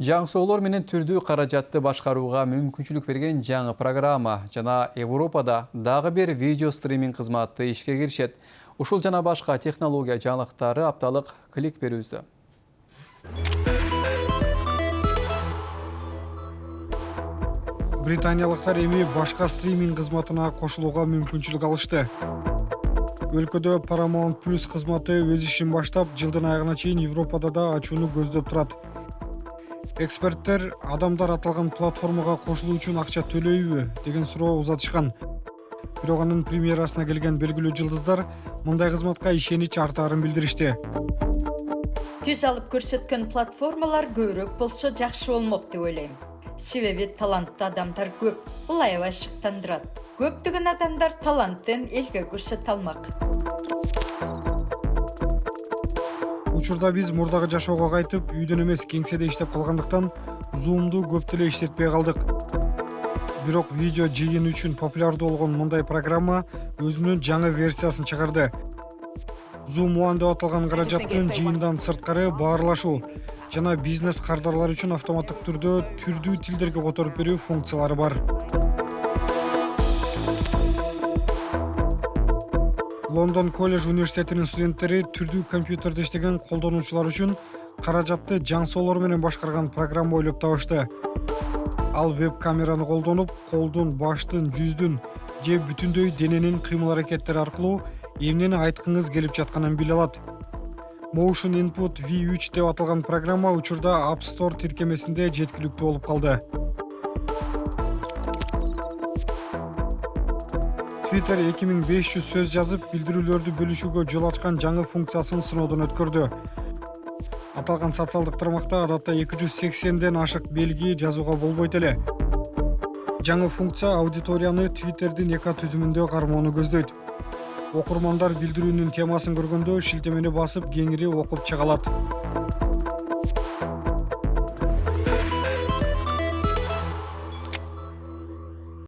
Жаңсоолор менен түрдүү каражатты башкарууга мүмкүнчүлүк берген жаңы программа жана Европада дагы бир видео стриминг кызматы ишке киришет. Ушул жана башка технология жаңылыктары апталык клик берүүбүздө. Британиялыктар эми башка стриминг кызматына кошулууга мүмкүнчүлүк алышты. Өлкөдө Paramount Plus кызматы өз ишин баштап, жылдын айына чейин Европада да ачууну көздөп турат. Эксперттер адамдар аталган платформага кошулуу үчүн акча төлөйбү деген суроо узатышкан. Бирок анын премьерасына келген белгилүү жылдыздар мындай кызматка ишенич артаарын билдиришти. Түз алып көрсөткөн платформалар көбүрөөк болсо жакшы болмок деп ойлойм. Себеби таланттуу адамдар көп. Бул аябай шыктандырат. Көптөгөн адамдар таланттын элге көрсөтө алмак. Учурда биз мурдагы жашоого кайтып, үйдөн эмес кеңседе иштеп калгандыктан Zoom'ду көп деле иштетпей калдык. Бирок видео жыйын үчүн популярдуу болгон мындай программа өзүнүн жаңы версиясын чыгарды. Zoom One деп аталган каражаттын жыйындан сырткары баарлашуу жана бизнес кардарлар үчүн автоматтык түрдө түрдүү тилдерге которуп берүү функциялары бар. Лондон колледж университетинин студенттери түрдүү компьютерде иштеген колдонуучулар үчүн каражатты жаңсоолор менен башкарган программа ойлоп табышты. Ал веб-камераны колдонуп, колдун, баштын, жүздүн же бүтүндөй дененин кыймыл-аракеттери аркылуу эмнени айткыңыз келип жатканын биле алат. Motion Input V3 деп аталган программа учурда App Store тиркемесинде жеткиликтүү болуп калды. Twitter 2500 сөз жазып, билдирүүлөрдү бөлүшүүгө жол ачкан жаңы функциясын сыноодон өткөрдү. Аталган социалдык тармакта адатта 280ден ашык белги жазууга болбойт эле. Жаңы функция аудиторияны Twitter'дин эко түзүмүндө кармоону көздөйт. Окурмандар билдирүүнүн темасын көргөндө шилтемени басып кеңири окуп чыга алат.